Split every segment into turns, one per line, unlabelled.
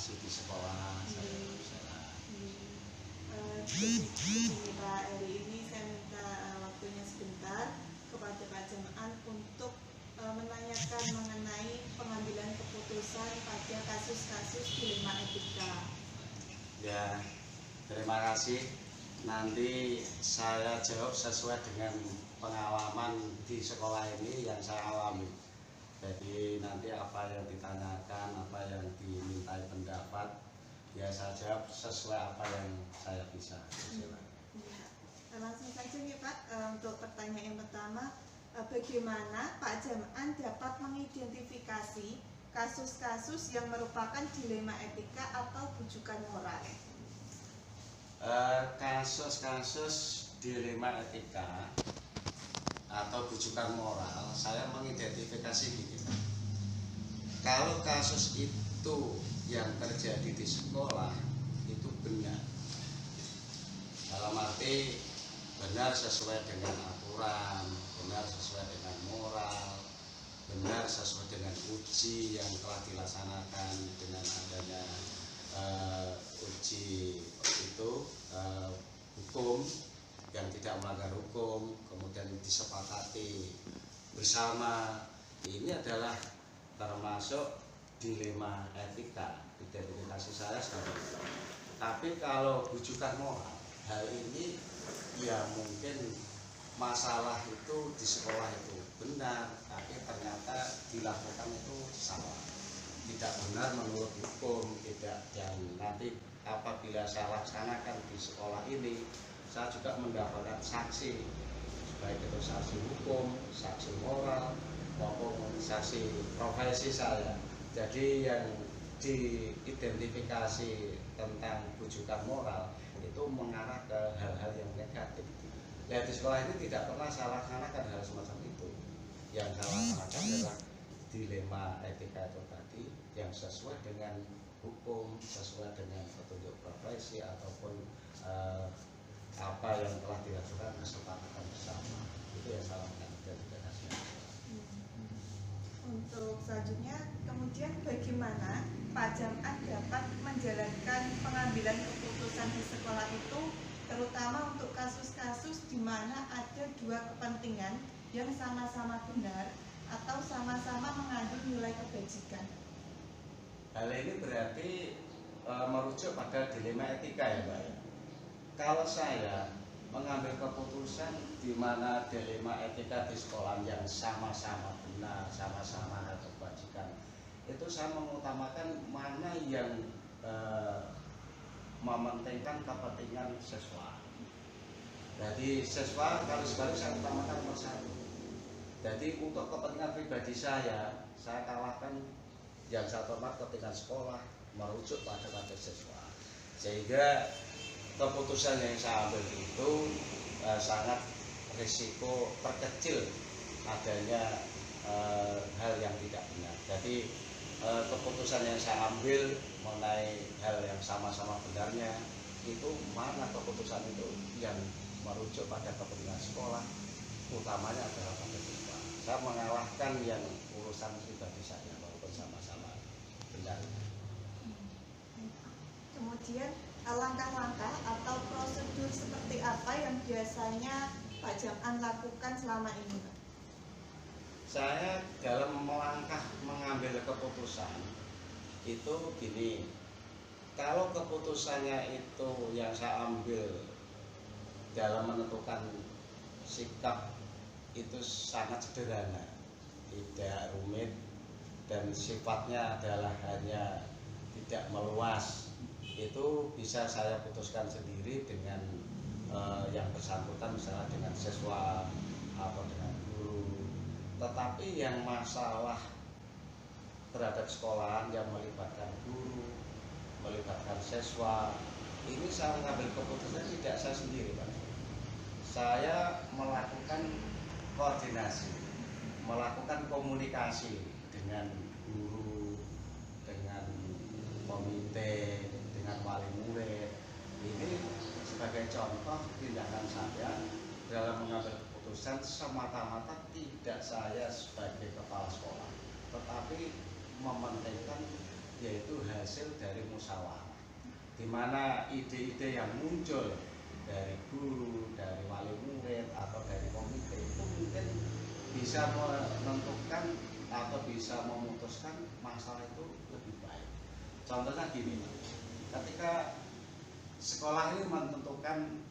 masih di sekolah saya berusaha.
Begini Pak, hari ini saya minta waktunya sebentar kepada Pak Jam'an untuk menanyakan mengenai pengambilan keputusan pada kasus-kasus dilema etika.
Ya, terima kasih. Nanti saya jawab sesuai dengan pengalaman di sekolah ini yang saya alami. Jadi nanti apa yang ditanyakan, apa yang dimintai pendapat, ya saya jawab sesuai apa yang saya bisa.
Ya, langsung saja nih Pak, untuk pertanyaan yang pertama, bagaimana Pak Jam'an dapat mengidentifikasi kasus-kasus yang merupakan dilema etika atau bujukan moral?
Kasus-kasus dilema etika atau bujukan moral, saya mengidentifikasi gini Pak. Kalau kasus itu yang terjadi di sekolah itu benar, dalam arti benar sesuai dengan aturan, benar sesuai dengan moral, benar sesuai dengan uji yang telah dilaksanakan dengan adanya uji itu hukum yang tidak melanggar hukum, kemudian disepakati bersama, ini adalah termasuk dilema etika. Identifikasi saya seperti itu. Tapi kalau bujukan moral, hal ini ya mungkin masalah itu di sekolah itu benar, tapi ternyata dilakukan itu salah, tidak benar menurut hukum, tidak. Dan nanti apabila saya laksanakan di sekolah ini, saya juga mendapatkan saksi, baik itu saksi hukum, saksi moral, maupun saksi profesi saya. Jadi yang diidentifikasi tentang bujukan moral itu mengarah ke hal-hal yang negatif. Ya, di sekolah ini tidak pernah saya laksanakan hal semacam itu. Yang saya laksanakan adalah dilema etika itu tadi, yang sesuai dengan hukum, sesuai dengan petunjuk profesi ataupun apa yang telah dilakukan kesepakatan bersama. Itu yang saya lakukan identifikasinya.
Untuk selanjutnya, kemudian bagaimana Pak Jam'an dapat menjalankan pengambilan keputusan di sekolah itu, terutama untuk kasus-kasus di mana ada dua kepentingan yang sama-sama benar atau sama-sama mengandung nilai kebajikan?
Hal ini berarti merujuk pada dilema etika ya Pak. Kalau saya mengambil keputusan di mana dilema etika di sekolah yang sama-sama benar, sama-sama ada kebajikan, itu saya mengutamakan mana yang mementingkan kepentingan siswa. Jadi siswa kalau sekali saya utamakan nomor satu. Jadi untuk kepentingan pribadi saya kalahkan yang saya hormat kepentingan sekolah, merujuk pada siswa. Sehingga keputusan yang saya ambil itu sangat risiko terkecil adanya hal yang tidak benar. Jadi keputusan yang saya ambil mengenai hal yang sama-sama benarnya itu mana keputusan itu yang merujuk pada kepentingan sekolah, utamanya adalah pada siswa. Saya mengalahkan yang urusan pribadi saya walaupun sama-sama benar.
Kemudian langkah-langkah atau prosedur seperti apa yang biasanya Pak Jam'an lakukan selama ini, Pak?
Saya dalam melangkah mengambil keputusan itu gini, kalau keputusannya itu yang saya ambil dalam menentukan sikap itu sangat sederhana, tidak rumit, dan sifatnya adalah hanya tidak meluas, itu bisa saya putuskan sendiri dengan yang bersangkutan, misalnya dengan siswa atau dengan guru. Tetapi yang masalah terhadap sekolahan yang melibatkan guru, melibatkan siswa, ini saya mengambil keputusan tidak saya sendiri Pak. Saya melakukan koordinasi, melakukan komunikasi dengan guru, dengan komite, dengan wali murid. Ini sebagai contoh tindakan saya dalam mengambil keputusan semata-mata tidak saya sebagai kepala sekolah, tetapi mementingkan yaitu hasil dari musyawarah, di mana ide-ide yang muncul dari guru, dari wali murid atau dari komite itu mungkin bisa menentukan atau bisa memutuskan masalah itu lebih baik. Contohnya gini, ketika sekolah ini menentukan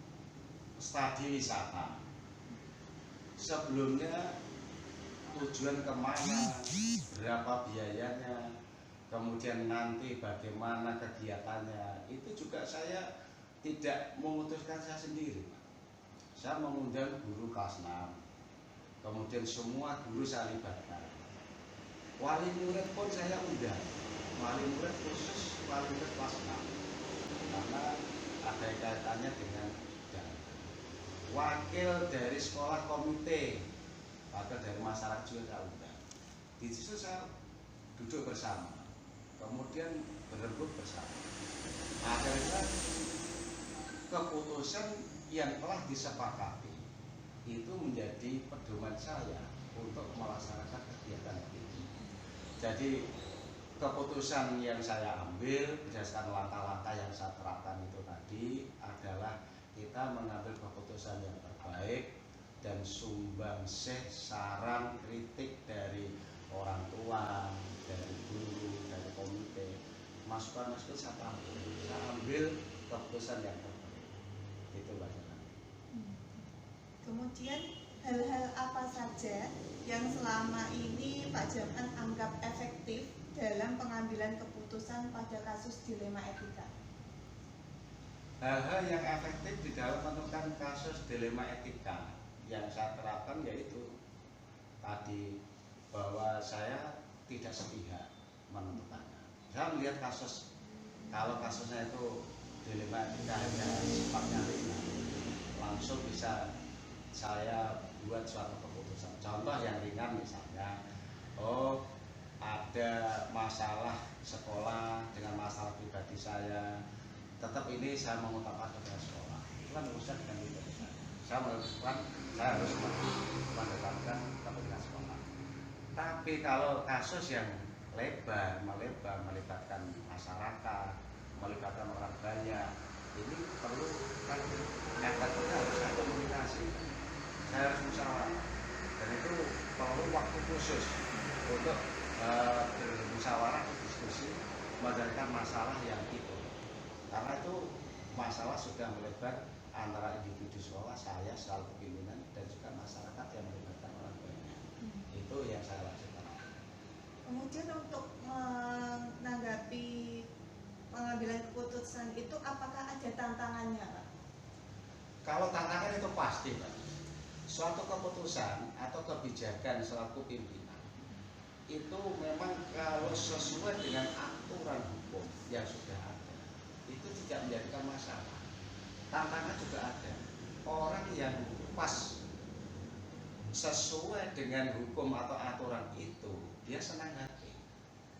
studi wisata, sebelumnya tujuan kemana, berapa biayanya, kemudian nanti bagaimana kegiatannya, itu juga saya tidak memutuskan saya sendiri. Saya mengundang guru kelas 6, kemudian semua guru saya libatkan. Wali murid pun saya undang, wali murid khusus wali murid kelas 6, karena ada kaitannya dengan dana. Wakil dari sekolah komite, wakil dari masyarakat juga saya undang. Di situ saya duduk bersama, kemudian berembuk bersama. Akhirnya keputusan yang telah disepakati itu menjadi pedoman saya untuk melaksanakan kegiatan ini. Jadi keputusan yang saya ambil berdasarkan langkah-langkah yang saya terapkan itu tadi adalah kita mengambil keputusan yang terbaik dan sumbangsih saran kritik dari orang tua, dari guru, dari komite, masukan saya ambil keputusan yang terbaik. Itu Mbak Jana.
Kemudian hal-hal apa saja yang selama ini Pak Jam'an anggap efektif dalam pengambilan keputusan pada kasus dilema etika?
Hal-hal yang efektif di dalam menentukan kasus dilema etika yang saya terapkan yaitu tadi, bahwa saya tidak sepihak menentukannya. Saya melihat kasus, kalau kasusnya itu dilema etika hanya sifatnya ringan, langsung bisa saya buat suatu keputusan. Contoh yang ringan misalnya, ada masalah sekolah dengan masalah pribadi saya, tetap ini saya mengutamakan kepada sekolah. Itu kan urusan dengan pribadi saya. Saya harus mendekatkan kepentingan sekolah. Tapi kalau kasus yang melibatkan masyarakat, melibatkan orang banyak, ini perlu kan efeknya harus ada komunikasi. Saya harus musyawarah, dan itu perlu waktu khusus untuk bermusyawarah, diskusi, menyelesaikan masalah yang itu. Karena itu masalah sudah melebar antara individu sekolah, saya selaku pimpinan, dan juga masyarakat yang melibatkan orang banyak. Itu yang saya lakukan.
Kemudian untuk menanggapi pengambilan keputusan itu, apakah ada tantangannya, Pak?
Kalau tantangan itu pasti, Pak. Suatu keputusan atau kebijakan selaku pimpinan itu memang kalau sesuai dengan aturan hukum yang sudah ada, itu tidak menjadikan masalah. Tantangan juga ada. Orang yang pas sesuai dengan hukum atau aturan itu, dia senang hati.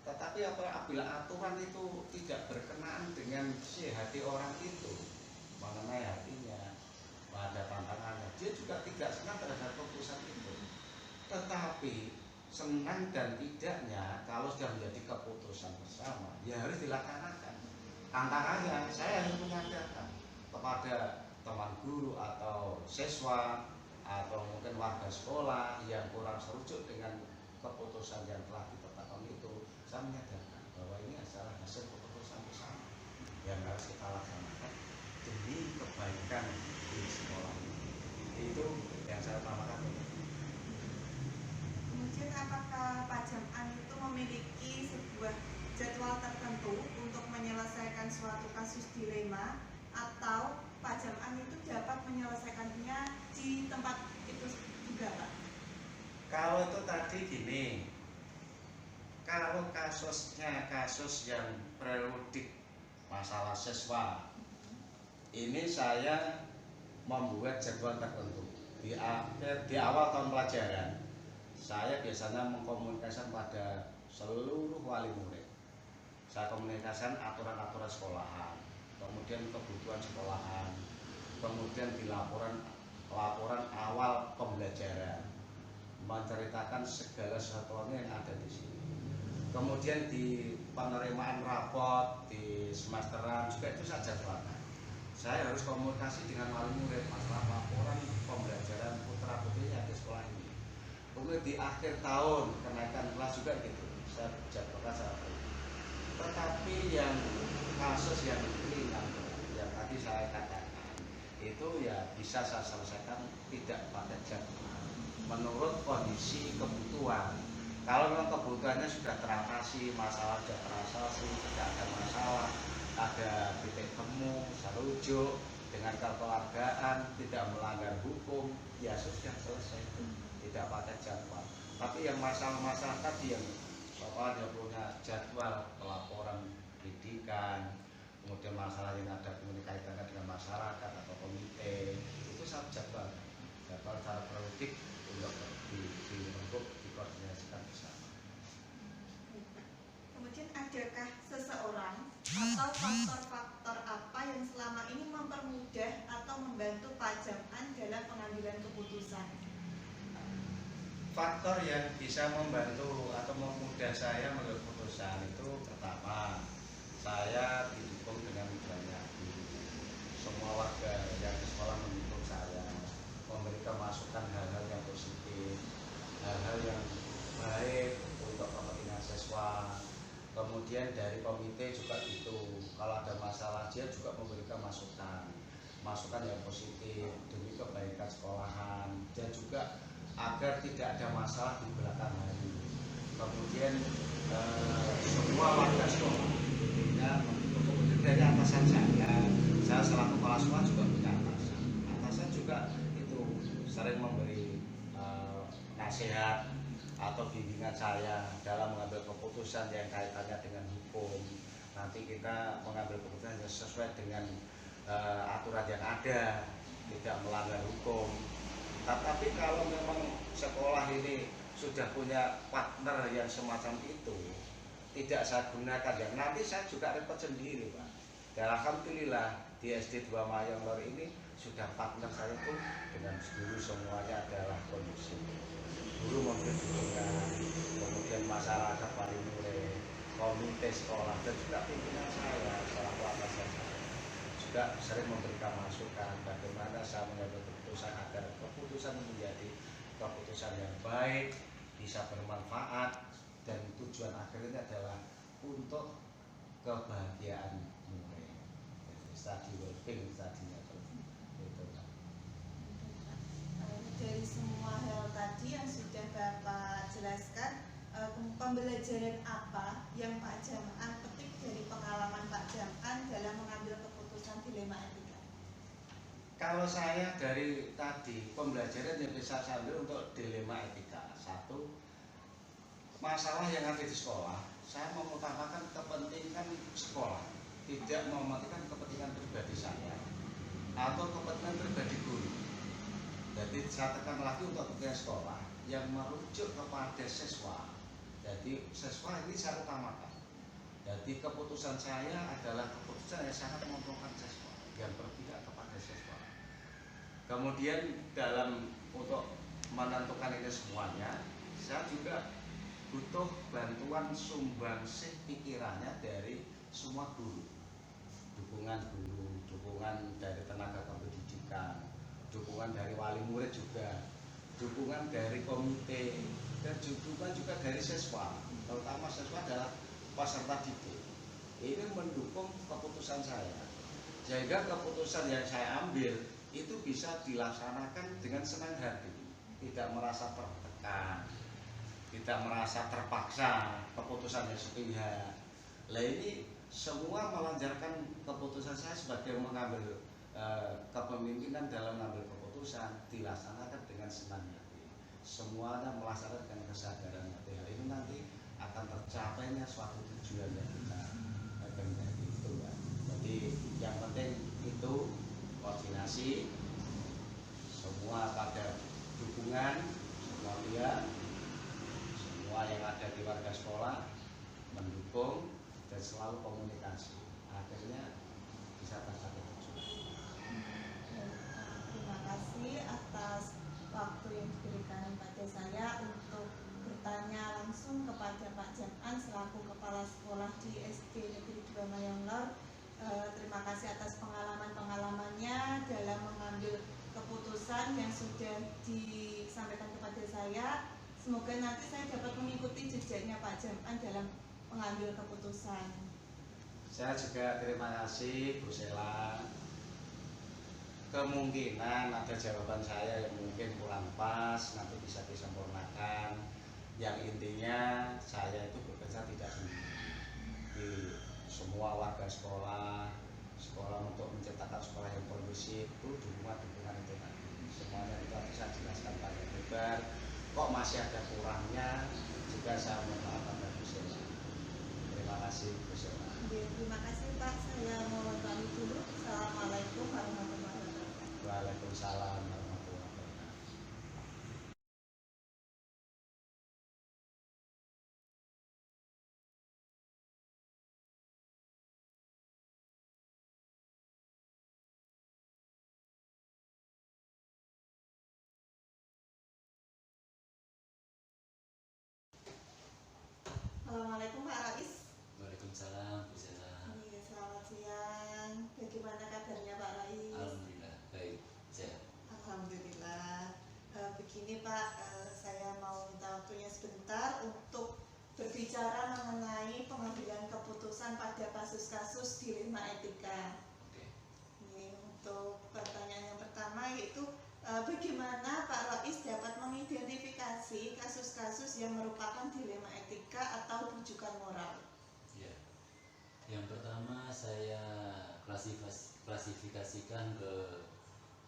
Tetapi apabila aturan itu tidak berkenaan dengan si hati orang itu, mengenai hatinya, pada tantangannya, dia juga tidak senang terhadap keputusan itu. Tetapi senang dan tidaknya kalau sudah menjadi keputusan bersama, ya harus dilaksanakan. Tantangannya saya harus menyadarkan kepada teman guru atau siswa atau mungkin warga sekolah yang kurang serujuk dengan keputusan yang telah ditetapkan itu, saya menyadarkan bahwa ini adalah hasil keputusan bersama yang harus kita laksanakan demi kebaikan di sekolah ini. Itu yang saya utamakan.
Kemudian apakah Pak Jam'an itu memiliki sebuah jadwal tertentu untuk menyelesaikan suatu kasus dilema, atau Pak Jam'an itu dapat menyelesaikannya di tempat itu juga, Pak?
Kalau itu tadi gini, kalau kasusnya kasus yang periodik masalah siswa, ini saya membuat jadwal tertentu di awal tahun pelajaran. Saya biasanya mengkomunikasikan pada seluruh wali murid. Saya komunikasikan aturan-aturan sekolahan, kemudian kebutuhan sekolahan, kemudian di laporan awal pembelajaran, menceritakan segala sesuatunya yang ada di sini. Kemudian di penerimaan rapot, di semesteran juga itu saya jadwalkan. Saya harus komunikasi dengan wali murid masalah laporan pembelajaran putra putrinya di sekolah ini. Kemudian di akhir tahun kenaikan kelas juga gitu, saya jadwalkan seperti itu. Tetapi yang kasus yang ringan, yang tadi saya katakan, itu ya bisa saya selesaikan tidak pakai jadwal, menurut kondisi kebutuhan. Kalau memang kebutuhannya sudah teratasi, masalah sudah teratasi, tidak ada masalah, ada titik temu, serujuk dengan kekeluargaan, tidak melanggar hukum, ya sudah selesai, tidak pakai jadwal. Tapi yang masalah-masalah tadi yang dia punya jadwal pelaporan pendidikan, kemudian masalah yang ada kaitannya dengan masyarakat atau komite, itu saya jadwal secara produktif untuk dirembuk, dikoordinasikan bersama.
Kemudian adakah seseorang atau faktor-faktor apa yang selama ini mempermudah atau membantu Pak Jam'an dalam pengambilan keputusan?
Faktor yang bisa membantu atau memudahkan saya mengambil keputusan itu pertama, saya didukung dengan banyak guru. Semua warga yang di sekolah mendukung saya, memberikan masukan hal-hal yang positif, hal-hal yang baik untuk kepentingan siswa. Kemudian dari komite juga gitu, kalau ada masalah dia juga memberikan masukan yang positif demi kebaikan sekolahan, dan juga agar tidak ada masalah di belakang hari. Kemudian semua warga sekolah ya, kemudian dari atasan saya selaku kepala sekolah juga punya atasan juga itu sering memberi nasihat atau bimbingan saya dalam mengambil keputusan yang kaitannya dengan hukum. Nanti kita mengambil keputusan yang sesuai dengan aturan yang ada, tidak melanggar hukum. Tapi kalau memang sekolah ini sudah punya partner yang semacam itu, tidak saya gunakan, ya nanti saya juga repot sendiri, Pak. Dan alhamdulillah di SD 2 Mayang Lor ini sudah partner saya itu dengan guru semuanya adalah kondusif. Guru memberi dukungan, kemudian masyarakat wali murid, komite sekolah, dan juga pimpinan saya selaku atasan saya juga sering memberikan masukan bagaimana saya mengambil keputusan agar keputusan menjadi keputusan yang baik, bisa bermanfaat, dan tujuan akhirnya adalah untuk kebahagiaan murid. Study well-being tadinya itu.
Dari semua hal tadi yang sudah Bapak jelaskan, pembelajaran apa yang Pak Jam'an petik dari pengalaman Pak Jam'an dalam mengambil keputusan dilema etika?
Kalau saya dari tadi pembelajaran yang bisa saya ambil untuk dilema etika, satu, masalah yang ada di sekolah, saya mengutamakan kepentingan sekolah, tidak mematikan kepentingan pribadi saya atau kepentingan pribadi guru. Jadi saya tekan lagi untuk kepentingan sekolah yang merujuk kepada siswa. Jadi siswa ini saya utamakan. Jadi keputusan saya adalah keputusan yang sangat menguntungkan siswa, yang berpihak kepada siswa. Kemudian dalam untuk menentukan ini semuanya, saya juga butuh bantuan sumbangsih pikirannya dari semua guru. Dukungan guru, dukungan dari tenaga kependidikan, dukungan dari wali murid juga, dukungan dari komite, dan dukungan juga dari siswa, terutama siswa adalah peserta didik. Ini mendukung keputusan saya, sehingga keputusan yang saya ambil itu bisa dilaksanakan dengan senang hati, tidak merasa tertekan, tidak merasa terpaksa keputusannya sepihak. Lah ini semua melancarkan keputusan saya sebagai mengambil kepemimpinan dalam mengambil keputusan dilaksanakan dengan senang hati. Semuanya melaksanakan dengan kesadaran hati. Hal ini nanti akan tercapainya suatu tujuan yang kita kehendaki itu, ya. Jadi yang penting itu koordinasi, semua pada dukungan, semua pihak, semua yang ada di warga sekolah mendukung dan selalu komunikasi. Akhirnya bisa tercapai tujuan.
Terima kasih atas waktu yang diberikan pada saya untuk bertanya langsung kepada Pak Jam'an selaku Kepala Sekolah di SD Negeri 2 Mayonglor. Terima kasih atas pengalaman-pengalamannya dalam mengambil keputusan yang sudah disampaikan kepada saya. Semoga nanti saya dapat mengikuti jejaknya Pak Jam'an dalam mengambil keputusan.
Saya juga terima kasih Bu Sela. Kemungkinan ada jawaban saya yang mungkin kurang pas, nanti bisa disempurnakan. Yang intinya saya itu bekerja tidak di semua warga sekolah untuk menciptakan sekolah yang kondusif itu di rumah dukungan itu tadi. Semuanya itu bisa jelaskan pada lebar. Kok masih ada kurangnya? Juga saya mohon maaf pada Bu Sela. Terima kasih Bu Sela.
Terima kasih Pak. Saya mohon pamit dulu. Assalamualaikum warahmatullahi wabarakatuh.
Waalaikumsalam warahmatullahi wabarakatuh.
Assalamualaikum Pak Rais.
Waalaikumsalam Bu Sela.
Iya, selamat siang. Bagaimana kabarnya Pak Rais?
Alhamdulillah baik, sehat.
Alhamdulillah. Begini Pak, saya mau minta waktunya sebentar untuk berbicara mengenai pengambilan keputusan pada kasus-kasus dilema etika.
Oke.
Ini untuk pertanyaan yang pertama yaitu bagaimana Pak Rais dapat mengidentifikasi kasus-kasus yang merupakan dilema etika atau rujukan moral?
Ya. Yang pertama saya klasifikasikan ke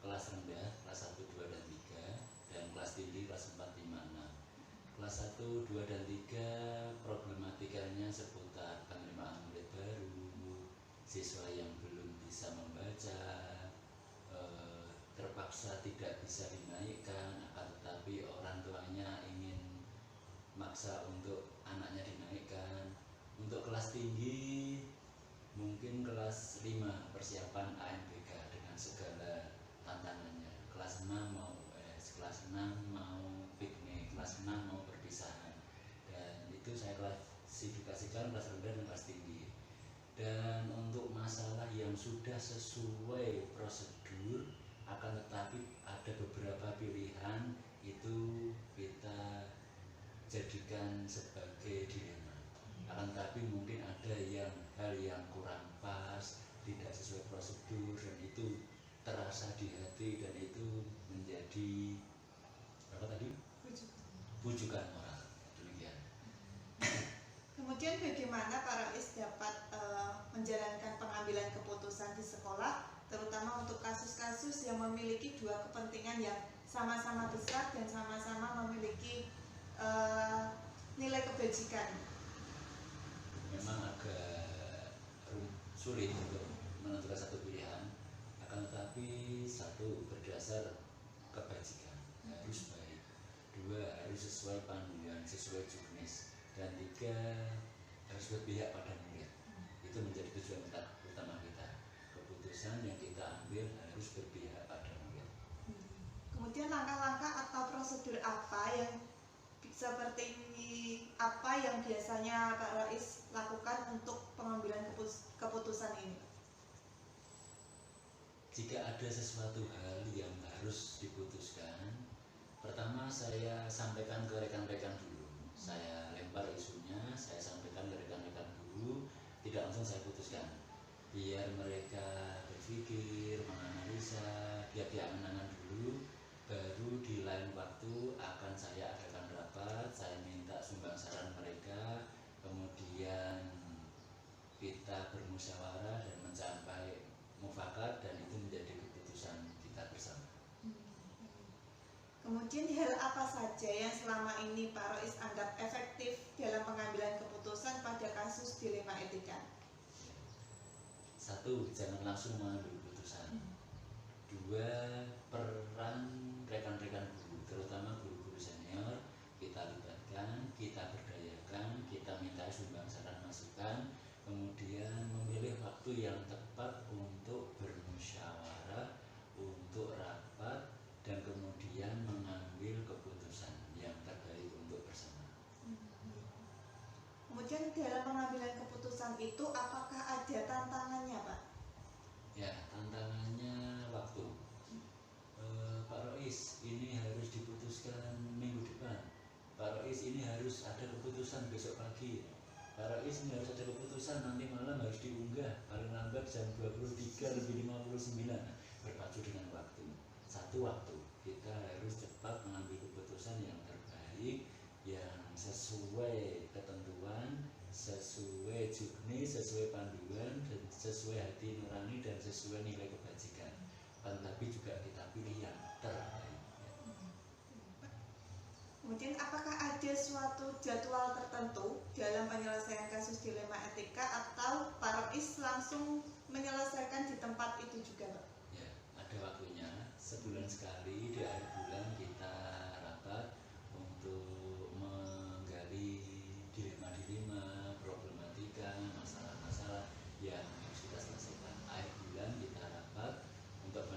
kelas rendah, kelas 1, 2, dan 3, dan kelas tinggi kelas 4, 5, 6. Kelas 1, 2, dan 3 problematikanya seputar penerimaan murid baru, siswa yang belum bisa membaca, terpaksa tidak bisa dinaikkan, akan tetapi orang tuanya ingin maksa untuk anaknya dinaikkan. Untuk kelas tinggi mungkin kelas 5 persiapan ANBK dengan segala tantangannya. Kelas 6 mau US, kelas 6 mau piknik, kelas 6 mau perpisahan. Dan itu saya klasifikasikan kelas rendah dan kelas tinggi. Dan untuk masalah yang sudah sesuai prosedur akan tetapi ada beberapa pilihan itu kita jadikan sebagai dilema. Akan tetapi mungkin ada hal yang kurang pas, tidak sesuai prosedur, dan itu terasa di hati, dan itu menjadi apa tadi? Bujukan moral. Demikian.
Kemudian bagaimana Pak Rais dapat menjalankan pengambilan keputusan di sekolah, terutama untuk kasus-kasus yang memiliki dua kepentingan yang sama-sama besar dan sama-sama memiliki nilai kebajikan?
Memang agak sulit untuk menentukan satu pilihan, akan tetapi satu berdasar kebajikan harus baik, dua harus sesuai panduan, sesuai jurnis, dan tiga harus berpihak pada murid. Itu menjadi tujuan utama kita. Keputusan yang kita ambil harus berpihak pada murid.
Kemudian langkah-langkah atau prosedur apa yang seperti apa yang biasanya Pak Rais lakukan untuk pengambilan keputusan ini?
Jika ada sesuatu hal yang harus diputuskan, pertama saya sampaikan ke rekan-rekan dulu. Saya lempar isunya, saya sampaikan ke rekan-rekan dulu, tidak langsung saya putuskan. Biar mereka berpikir, menganalisa, biar menangan dulu, baru di lain waktu akan saya adakan rapat, saya minta sumbang saran mereka, kemudian kita bermusyawarah dan mencapai mufakat, dan itu menjadi keputusan kita bersama.
Kemudian hal apa saja yang selama ini Pak Rais anggap efektif dalam pengambilan keputusan pada kasus dilema etika?
Satu, jangan langsung mengambil keputusan. Dua, peran rekan-rekan guru, terutama guru-guru senior, kita libatkan, kita berdayakan, kita minta sumbang saran masukan, kemudian memilih waktu yang tepat untuk bermusyawarah, untuk rapat, dan kemudian mengambil keputusan yang terbaik untuk bersama.
dalam pengambilan keputusan itu apakah ada tantangannya, Pak?
Ya, tantangannya waktu. Pak Rois, ini harus diputuskan minggu depan. Pak Rois, ini harus ada keputusan besok pagi. Pak Rois, ini harus ada keputusan nanti malam harus diunggah paling lambat jam 23:59. Berpacu dengan waktu. Satu waktu kita harus cepat mengambil keputusan yang terbaik, yang sesuai ketentuan, sesuai jurni, sesuai panduan, dan sesuai hati nurani dan sesuai nilai kebajikan. Tapi juga kita pilih yang terbaik.
Kemudian apakah ada suatu jadwal tertentu dalam penyelesaian kasus dilema etika atau Pak Rois langsung menyelesaikan di tempat itu juga, Pak?
Ya, ada waktunya. Sebulan sekali di akhir bulan kita rapat untuk menggali dilema-dilema, problematika, masalah-masalah yang harus kita selesaikan. Akhir bulan kita rapat untuk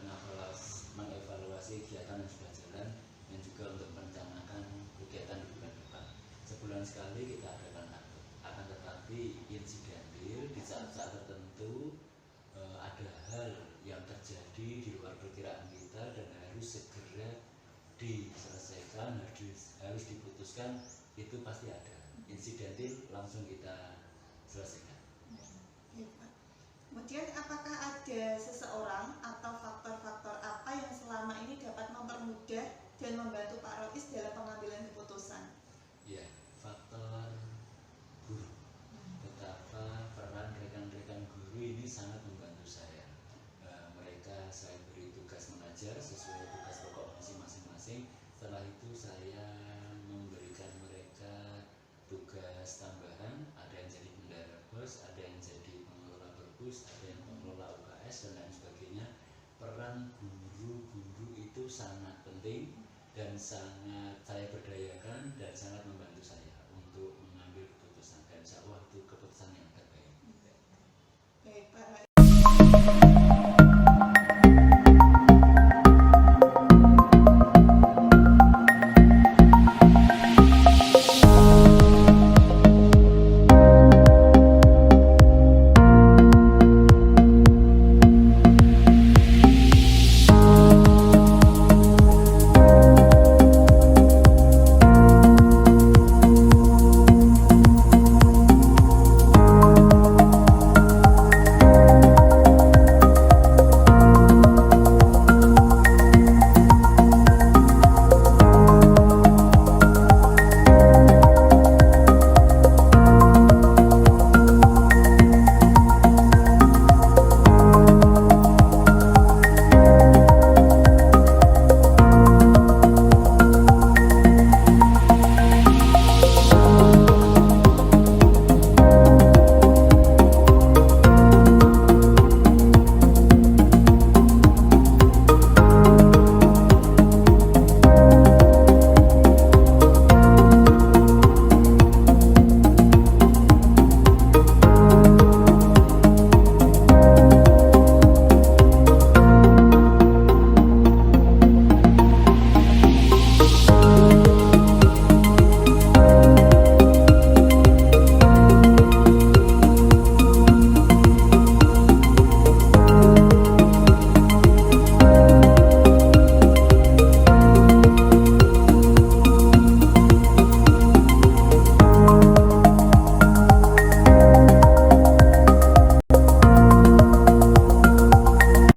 mengevaluasi kegiatan yang sudah jalan dan juga untuk merencanakan kegiatan di bulan depan. Sebulan sekali kita adakan rapat. Akan tetapi insidentil di saat-saat tertentu ada hal yang terjadi di luar perkiraan kita dan harus segera diselesaikan, harus diputuskan, itu pasti ada. Insidentil langsung kita selesaikan.
Ya, Pak. Kemudian apakah ada seseorang atau faktor-faktor apa yang selama ini dapat mempermudah dan membantu Pak Rois dalam pengambilan keputusan?
Ya, faktor guru. Betapa peran rekan-rekan guru ini sangat membantu saya. Mereka saya beri tugas mengajar sesuai tugas pokok masing-masing. Setelah itu saya memberikan mereka tugas tambahan. Ada yang jadi bendahara bos, ada yang jadi pengelola perpus, ada yang pengelola UKS dan lain sebagainya. Peran guru-guru itu sangat penting dan sangat saya berdayakan dan sangat membantu saya untuk mengambil keputusan. Dan insya Allah itu keputusan yang